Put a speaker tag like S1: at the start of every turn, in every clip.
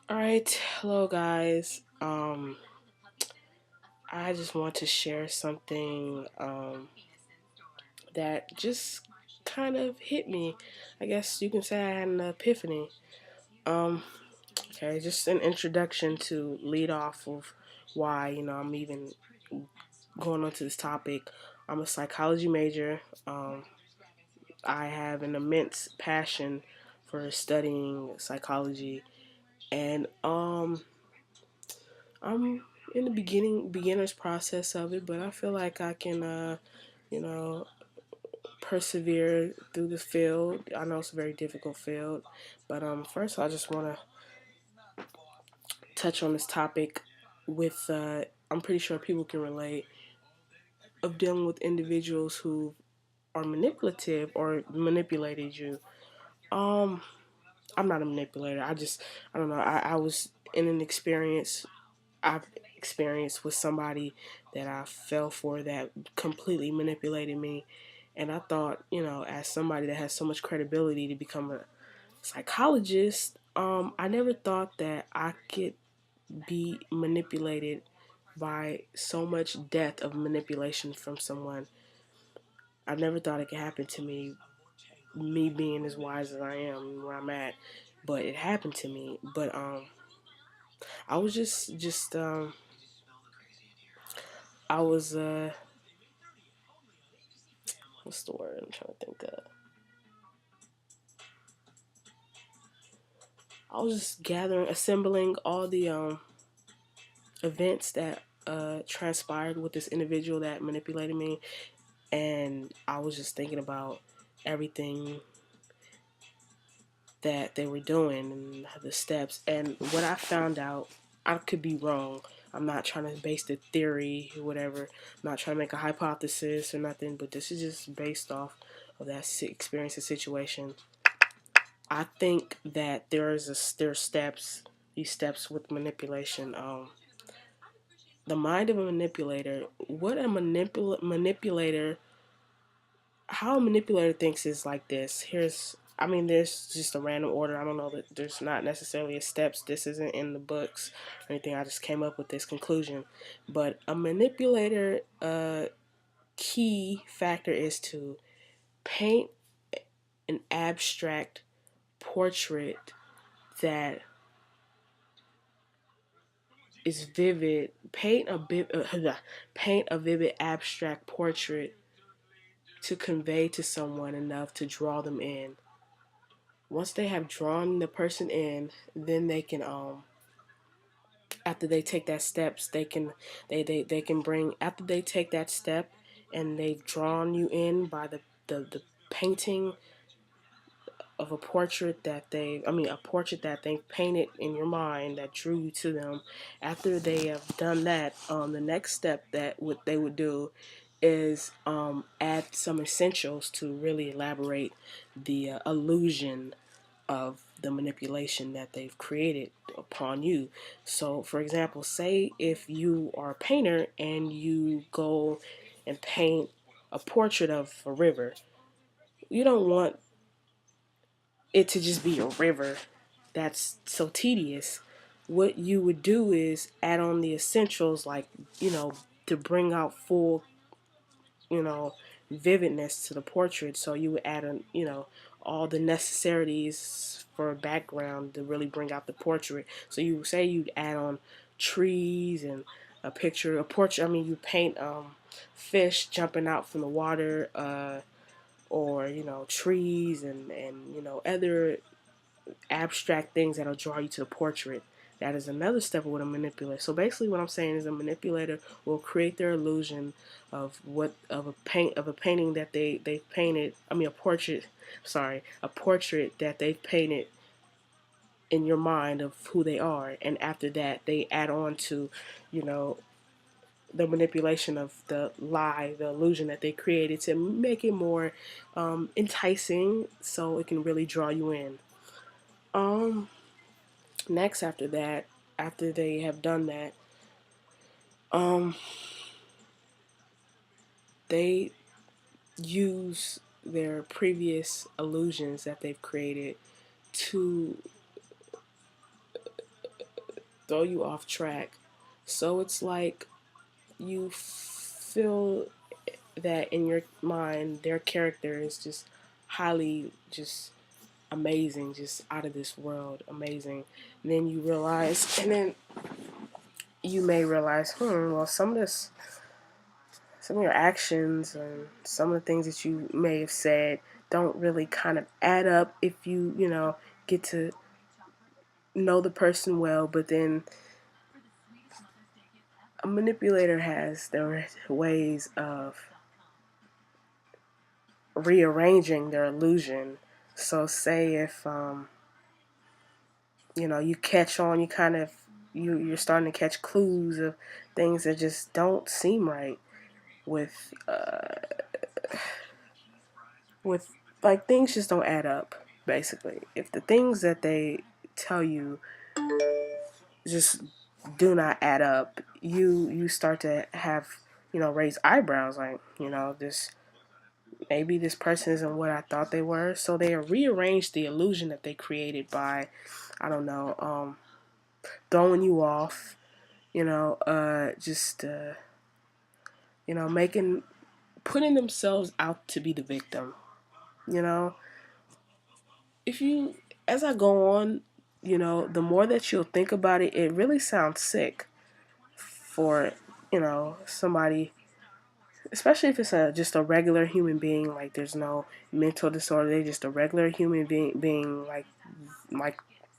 S1: Alright, hello guys. I just want to share something that just kind of hit me. I guess you can say I had an epiphany. Um, okay, just an introduction to lead off of why, I'm even going onto this topic. I'm a psychology major. I have an immense passion for studying psychology and I'm in the beginner's process of it, but I feel like I can, you know, persevere through the field. I know it's a very difficult field, but first I just want to touch on this topic with. I'm pretty sure people can relate of dealing with individuals who are manipulative or manipulated you. Um, I'm not a manipulator. I don't know. I was in an experience I've experienced with somebody that I fell for that completely manipulated me. And I thought, as somebody that has so much credibility to become a psychologist, I never thought that I could be manipulated by so much depth of manipulation from someone. I never thought it could happen to me being as wise as I am where I'm at. But it happened to me. But I was just I was what's the word I'm trying to think of? I was just assembling all the events that transpired with this individual that manipulated me, and I was just thinking about everything that they were doing and the steps. And what I found out, I could be wrong. I'm not trying to base the theory or whatever. I'm not trying to make a hypothesis or nothing, but this is just based off of that experience and situation. I think that there's steps, these steps with manipulation. The mind of a manipulator. What a manipulator. How a manipulator thinks is like this. There's just a random order. I don't know that there's not necessarily a steps. This isn't in the books or anything. I just came up with this conclusion. But a manipulator, key factor is to paint an abstract portrait that is vivid. Paint a vivid abstract portrait to convey to someone enough to draw them in. Once they have drawn the person in, then they can after they take that steps, they can bring after they take that step and they've drawn you in by the painting of a portrait that a portrait that they painted in your mind that drew you to them. After they have done that, the next step that what they would do is add some essentials to really elaborate the illusion of the manipulation that they've created upon you. So, for example, say if you are a painter and you go and paint a portrait of a river, you don't want it to just be a river. That's so tedious. What you would do is add on the essentials, like, you know, to bring out full, you know, vividness to the portrait. So you would add on, all the necessities for a background to really bring out the portrait. So you say you'd add on trees and a portrait. You paint fish jumping out from the water, or trees and other abstract things that'll draw you to the portrait. That is another step of what a manipulator. So basically, what I'm saying is a manipulator will create their illusion of a painting that they've painted. A portrait. Sorry, a portrait that they've painted in your mind of who they are, and after that, they add on to, you know, the manipulation of the lie, the illusion that they created to make it more enticing, so it can really draw you in. Um, Next, after that, after they have done that, um, they use their previous illusions that they've created to throw you off track. So it's like you feel that in your mind their character is just highly just amazing, just out of this world amazing. And then you realize, and then you may realize, well, some of your actions and some of the things that you may have said don't really kind of add up if you get to know the person well. But then a manipulator has their ways of rearranging their illusion. So say if you catch on, you kind of you're starting to catch clues of things that just don't seem right with with like things just don't add up. Basically, if the things that they tell you just do not add up, you start to have raise eyebrows, like this maybe this person isn't what I thought they were. So they rearrange the illusion that they created by, I don't know, throwing you off, just making putting themselves out to be the victim. You know, if you as I go on, the more that you'll think about it, it really sounds sick for somebody, especially if it's just a regular human being. Like there's no mental disorder, they're just a regular human being like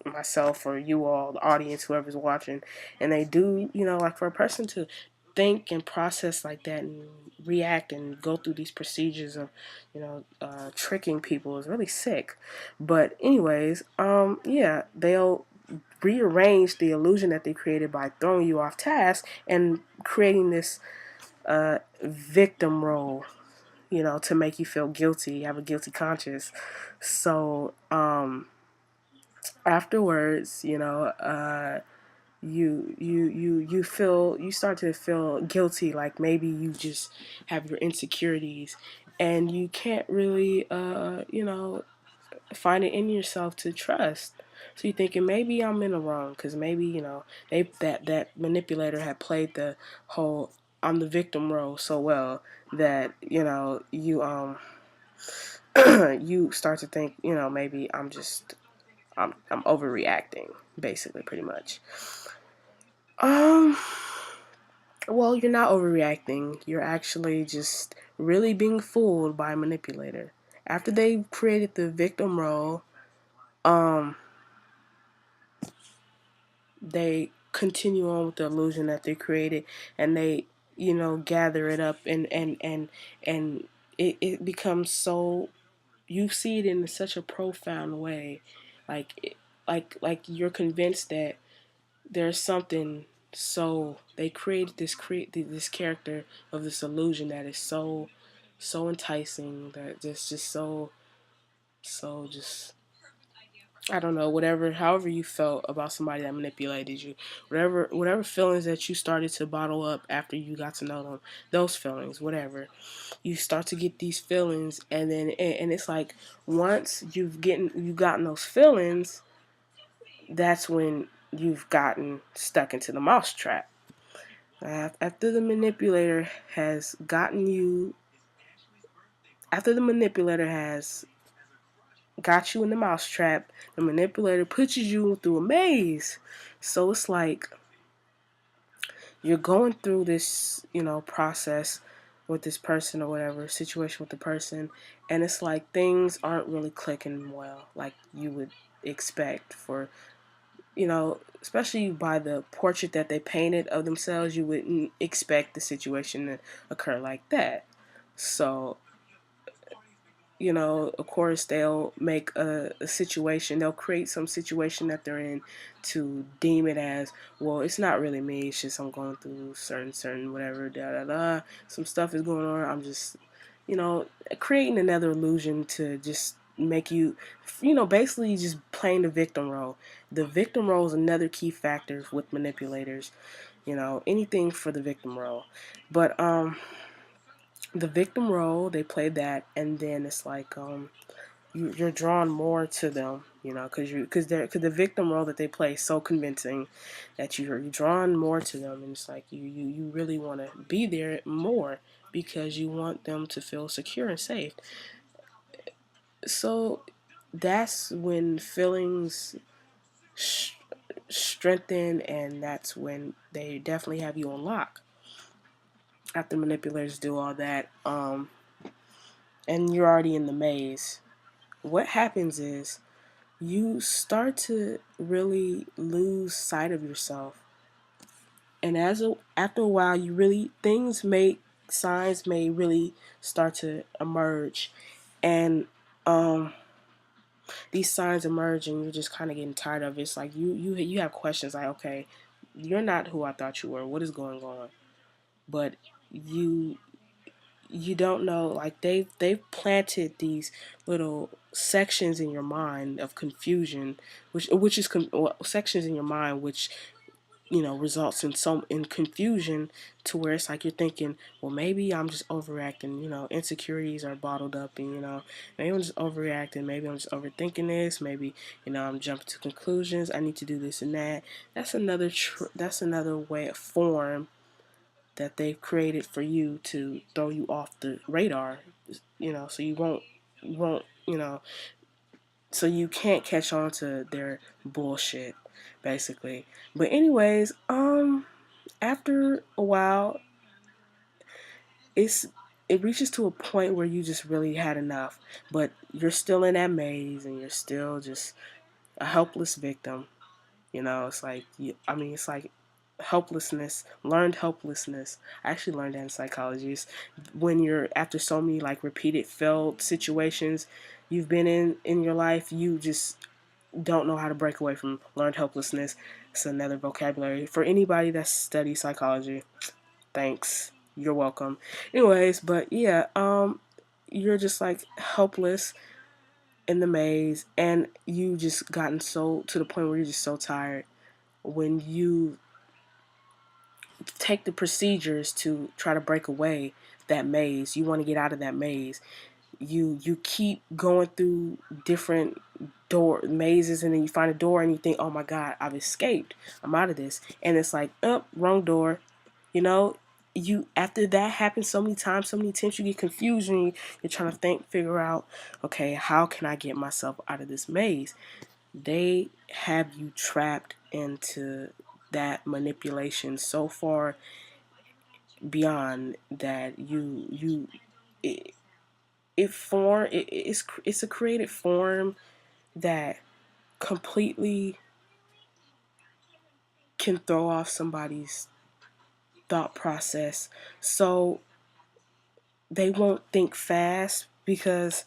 S1: myself or you all, the audience, whoever's watching, and they do, like for a person to think and process like that and react and go through these procedures of, tricking people is really sick. But anyways, yeah, they'll rearrange the illusion that they created by throwing you off task and creating this victim role, to make you feel guilty, have a guilty conscience. So afterwards, you start to feel guilty, like maybe you just have your insecurities, and you can't really find it in yourself to trust. So you're thinking maybe I'm in the wrong, because maybe that manipulator had played the whole I'm the victim role so well that you start to think maybe I'm overreacting, basically, pretty much. Um, well, you're not overreacting. You're actually just really being fooled by a manipulator. After they created the victim role, um, they continue on with the illusion that they created, and they, gather it up, and it becomes so, you see it in such a profound way, like you're convinced that there's something. So they created this character of this illusion that is so enticing, that just so just, I don't know, whatever, however you felt about somebody that manipulated you, whatever feelings that you started to bottle up after you got to know them, those feelings, whatever, you start to get these feelings, and then and it's like once you've gotten those feelings, that's when you've gotten stuck into the mouse trap. After the manipulator has gotten you, after the manipulator has got you in the mousetrap, the manipulator pushes you through a maze. So it's like you're going through this, process with this person or whatever, situation with the person, and it's like things aren't really clicking well, like you would expect for, especially by the portrait that they painted of themselves, you wouldn't expect the situation to occur like that. So of course they'll make a situation, they'll create some situation that they're in to deem it as, well, it's not really me, it's just I'm going through certain whatever, da da da, some stuff is going on, I'm just, creating another illusion to just make you, basically just playing the victim role. The victim role is another key factor with manipulators, anything for the victim role. But the victim role, they play that, and then it's like you're drawn more to them. You know, because the victim role that they play is so convincing that you're drawn more to them, and it's like you really want to be there more because you want them to feel secure and safe. So that's when feelings sh- strengthen, and that's when they definitely have you on lock. After manipulators do all that, and you're already in the maze, what happens is you start to really lose sight of yourself. And after a while, you really things may signs may really start to emerge, and um, these signs emerge, and you're just kind of getting tired of it. It's like you have questions like, okay, you're not who I thought you were. What is going on? But you you don't know, like they've planted these little sections in your mind of confusion, which is well, sections in your mind which results in some in confusion, to where it's like you're thinking, well, maybe I'm just overreacting. Insecurities are bottled up, and maybe I'm just overreacting, maybe I'm just overthinking this, maybe I'm jumping to conclusions, I need to do this and that. That's another way of form that they've created for you to throw you off the radar, so you won't so you can't catch on to their bullshit, basically. But anyways, after a while, it's it reaches to a point where you just really had enough, but you're still in that maze, and you're still just a helpless victim. It's like it's like helplessness, learned helplessness. I actually learned that in psychology. It's when you're after so many like repeated failed situations you've been in your life, you just don't know how to break away from learned helplessness. It's another vocabulary for anybody that studies psychology. Thanks. You're welcome. Anyways, but yeah, you're just like helpless in the maze, and you just gotten so to the point where you're just so tired. When you take the procedures to try to break away that maze, you want to get out of that maze. You keep going through different door mazes, and then you find a door and you think, oh my god, I've escaped, I'm out of this, and it's like, oh, wrong door. you know you After that happens so many times, so many times, you get confused, and you're trying to figure out, okay, how can I get myself out of this maze? They have you trapped into that manipulation so far beyond that it, it's a created form that completely can throw off somebody's thought process. So they won't think fast because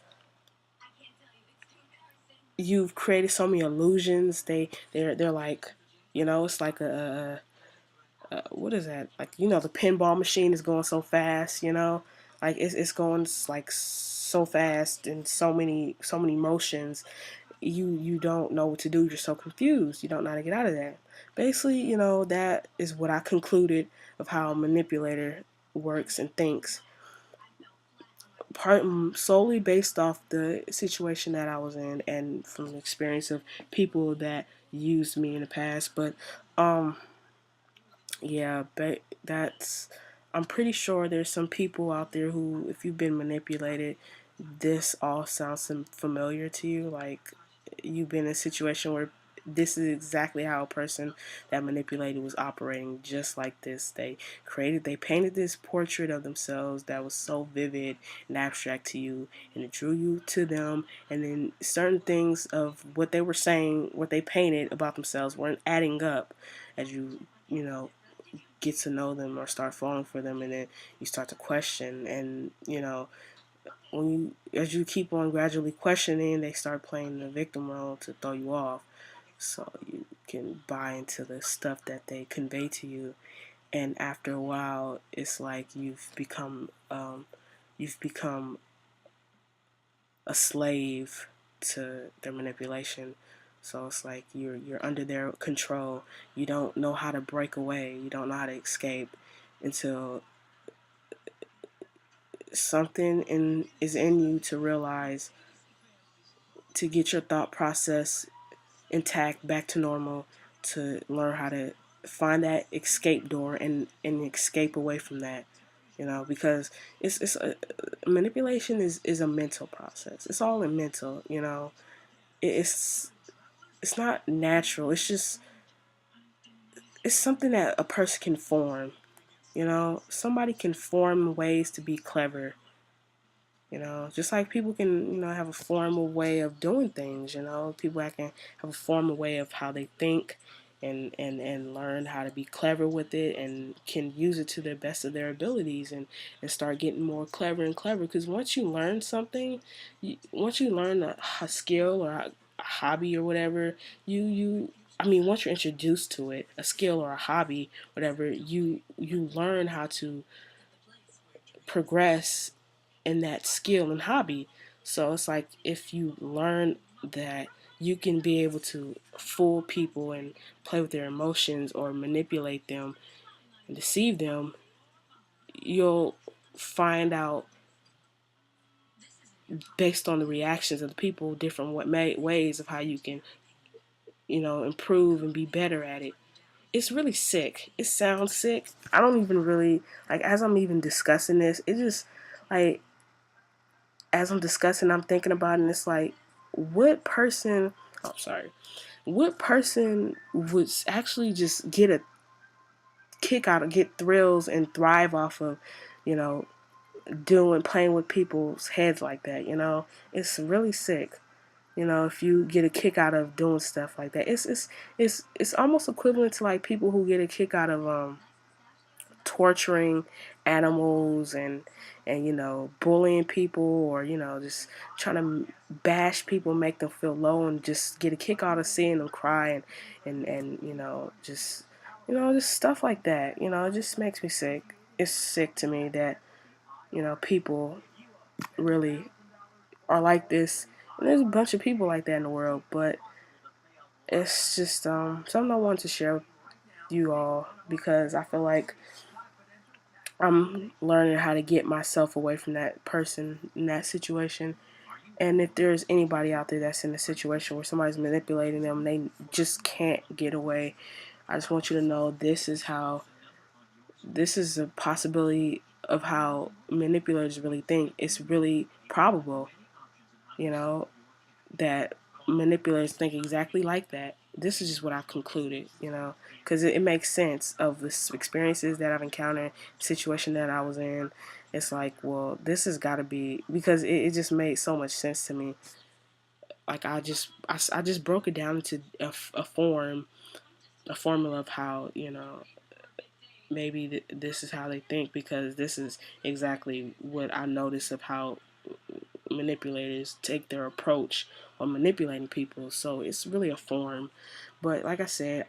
S1: you've created so many illusions. They're like, it's like what is that? Like, the pinball machine is going so fast, like it's going like so fast, and so many motions. You don't know what to do. You're so confused. You don't know how to get out of that. Basically, that is what I concluded of how a manipulator works and thinks. Part solely based off the situation that I was in, and from the experience of people that used me in the past. But yeah, but that's I'm pretty sure there's some people out there who, if you've been manipulated, this all sounds familiar to you. Like, you've been in a situation where this is exactly how a person that manipulated was operating, just like this. They painted this portrait of themselves that was so vivid and abstract to you, and it drew you to them, and then certain things of what they were saying, what they painted about themselves, weren't adding up as you know get to know them or start falling for them, and then you start to question, and when as you keep on gradually questioning, they start playing the victim role to throw you off, so you can buy into the stuff that they convey to you. And after a while, it's like you've become a slave to their manipulation. So it's like you're under their control. You don't know how to break away. You don't know how to escape until something is in you to realize to get your thought process intact, back to normal, to learn how to find that escape door and escape away from that. Because it's manipulation is a mental process. It's all in mental. It's it's not natural. It's something that a person can form. Somebody can form ways to be clever. Just like people can, have a formal way of doing things. People that can have a formal way of how they think, and learn how to be clever with it, and can use it to the best of their abilities, and start getting more clever and clever. Because once you learn something, once you learn a skill or a hobby or whatever, I mean, once you're introduced to it, a skill or a hobby, whatever, you learn how to progress in that skill and hobby. So it's like if you learn that you can be able to fool people and play with their emotions or manipulate them and deceive them, you'll find out based on the reactions of the people different ways of how you can, improve and be better at it. It's really sick. It sounds sick. I don't even really like as I'm even discussing this. It just like as I'm discussing, I'm thinking about it, and it's like, what person, oh, sorry, what person would actually just get a kick out of, get thrills and thrive off of, you know, playing with people's heads like that, It's really sick. If you get a kick out of doing stuff like that, it's almost equivalent to like people who get a kick out of torturing animals and bullying people, or just trying to bash people, make them feel low, and just get a kick out of seeing them cry, and just stuff like that. It just makes me sick. It's sick to me that people really are like this, and there's a bunch of people like that in the world. But it's just something I wanted to share with you all, because I feel like I'm learning how to get myself away from that person in that situation. And if there's anybody out there that's in a situation where somebody's manipulating them, they just can't get away, I just want you to know this is a possibility of how manipulators really think. It's really probable, you know, that manipulators think exactly like that. This is just what I've concluded, because it makes sense of the experiences that I've encountered, situation that I was in. It's like, well, this has got to be, because it just made so much sense to me. Like I just broke it down into a formula of how maybe this is how they think, because this is exactly what I notice of how manipulators take their approach on manipulating people. So it's really a form. But like I said,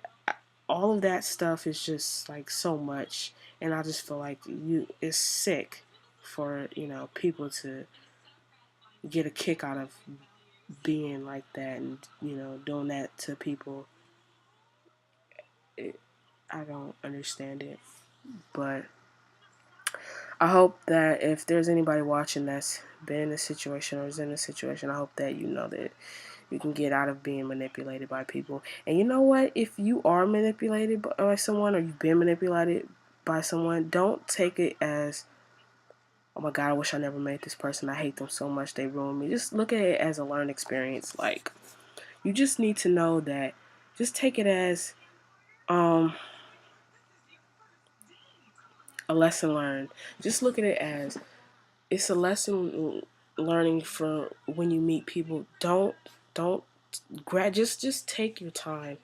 S1: all of that stuff is just like so much, and I just feel like it's sick for people to get a kick out of being like that, and doing that to people. I don't understand it, but I hope that if there's anybody watching that's been in a situation or is in a situation, I hope that that you can get out of being manipulated by people. And you know what? If you are manipulated by someone, or you've been manipulated by someone, don't take it as, oh my God, I wish I never met this person. I hate them so much. They ruined me. Just look at it as a learned experience. Like, you just need to know that. Just take it as a lesson learned. Just look at it as it's a lesson learning for when you meet people. Don't just take your time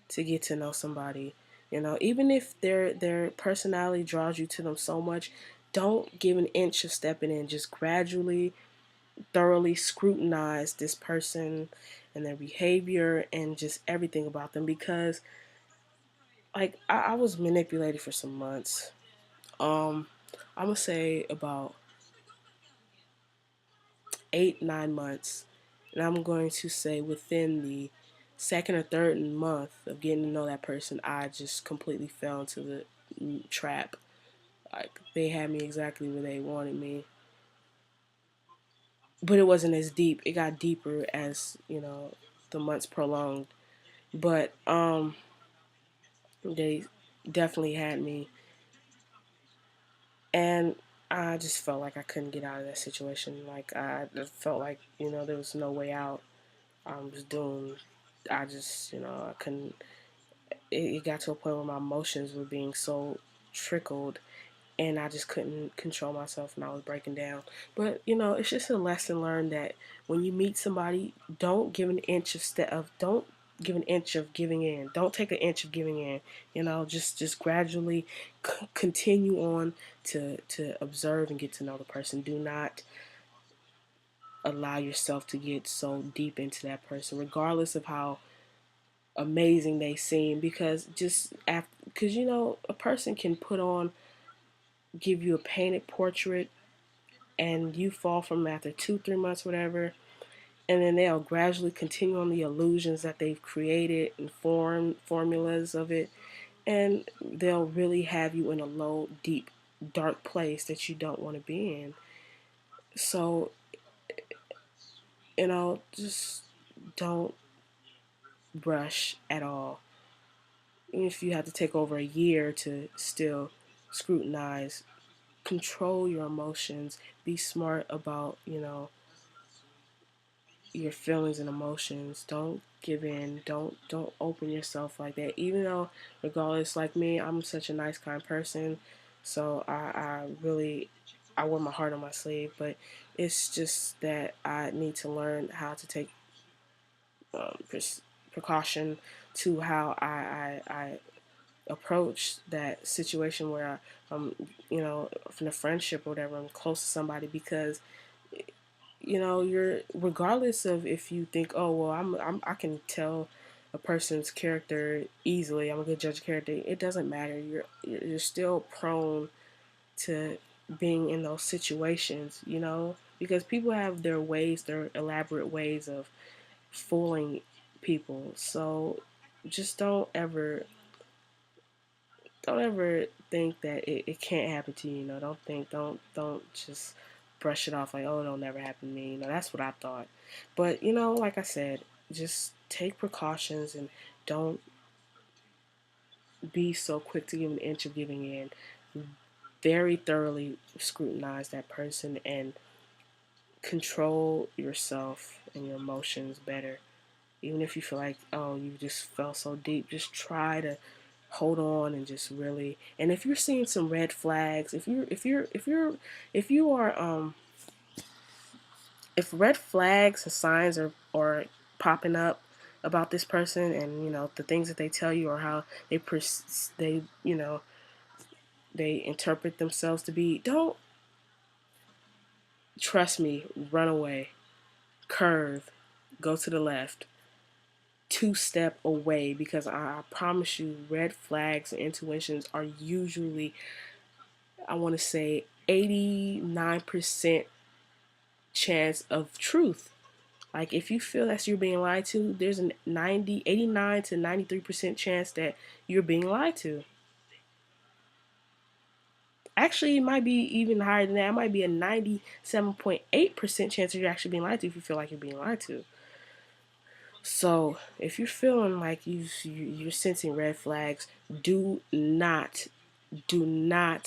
S1: to get to know somebody. Even if their personality draws you to them so much, don't give an inch of stepping in. Just gradually, thoroughly scrutinize this person and their behavior and just everything about them. Because like I was manipulated for some months. I'm gonna say about 8, 9 months, and I'm going to say within the second or third month of getting to know that person, I just completely fell into the trap. Like, they had me exactly where they wanted me. but it wasn't as deep. It got deeper as the months prolonged. But they definitely had me, and I just felt like I couldn't get out of that situation. Like I just felt like there was no way out. I was doomed. I just I couldn't. It got to a point where my emotions were being so trickled, and I just couldn't control myself, and I was breaking down. But it's just a lesson learned that when you meet somebody, don't give an inch don't give an inch of giving in. Don't take an inch of giving in. Just gradually continue on to observe and get to know the person. Do not allow yourself to get so deep into that person, regardless of how amazing they seem, because a person can give you a painted portrait, and you fall from after 2-3 months, whatever, and then they'll gradually continue on the illusions that they've created and formulas of it, and they'll really have you in a low, deep, dark place that you don't want to be in. So just don't brush at all. Even if you have to take over a year to still scrutinize, control your emotions, be smart about your feelings and emotions. Don't give in. Don't open yourself like that. Even though, regardless, like me, I'm such a nice, kind person, so I really I wear my heart on my sleeve. But it's just that I need to learn how to take um, precaution to how I approach that situation where from a friendship or whatever, I'm close to somebody, because you're, regardless of if you think, oh well, I can tell a person's character easily, I'm a good judge of character. It doesn't matter. You're still prone to being in those situations, because people have their ways, their elaborate ways of fooling people. So just don't ever think that it can't happen to you. Don't just brush it off like, oh, it'll never happen to me. That's what I thought. But like I said, just take precautions and don't be so quick to give an inch of giving in. Very thoroughly scrutinize that person and control yourself and your emotions better. Even if you feel like, oh, you just fell so deep, just try to hold on and just really. And if you're seeing some red flags, if you are if red flags and signs are popping up about this person, and the things that they tell you, or how they they interpret themselves to be, don't, trust me, run away, curve, go to the left, two-step away, because I promise you, red flags and intuitions are usually, I want to say, 89% chance of truth. Like, if you feel that you're being lied to, there's a 89 to 93% chance that you're being lied to. Actually, it might be even higher than that. It might be a 97.8% chance that you're actually being lied to if you feel like you're being lied to. So, if you're feeling like you're sensing red flags, do not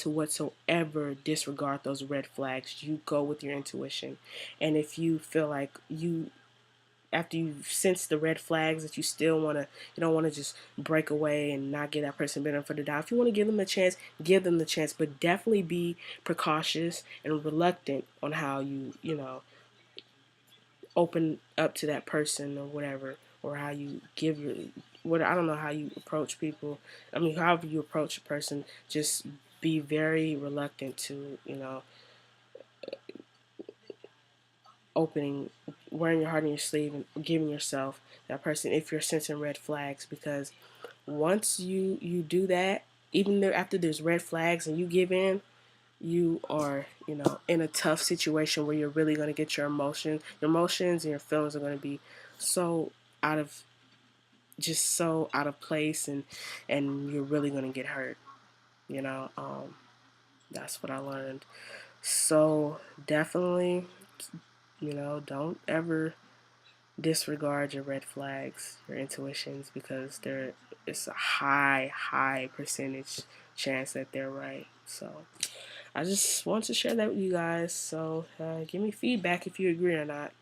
S1: whatsoever disregard those red flags. You go with your intuition. And if you feel like after you sense the red flags, that you don't want to just break away and not give that person benefit for the doubt. If you want to give them a chance, give them the chance, but definitely be precautious and reluctant on how you open up to that person or whatever, or how you give your, what, I don't know how you approach people. I mean, however you approach a person, just be very reluctant to opening, wearing your heart on your sleeve and giving yourself that person if you're sensing red flags. Because once you do that, even though after there's red flags and you give in, you are in a tough situation where you're really going to get your emotions and your feelings are going to be so out of so out of place, and you're really going to get hurt. you know um that's what I learned. So definitely You know, don't ever disregard your red flags, your intuitions, because it's a high percentage chance that they're right. So I just want to share that with you guys. So give me feedback if you agree or not.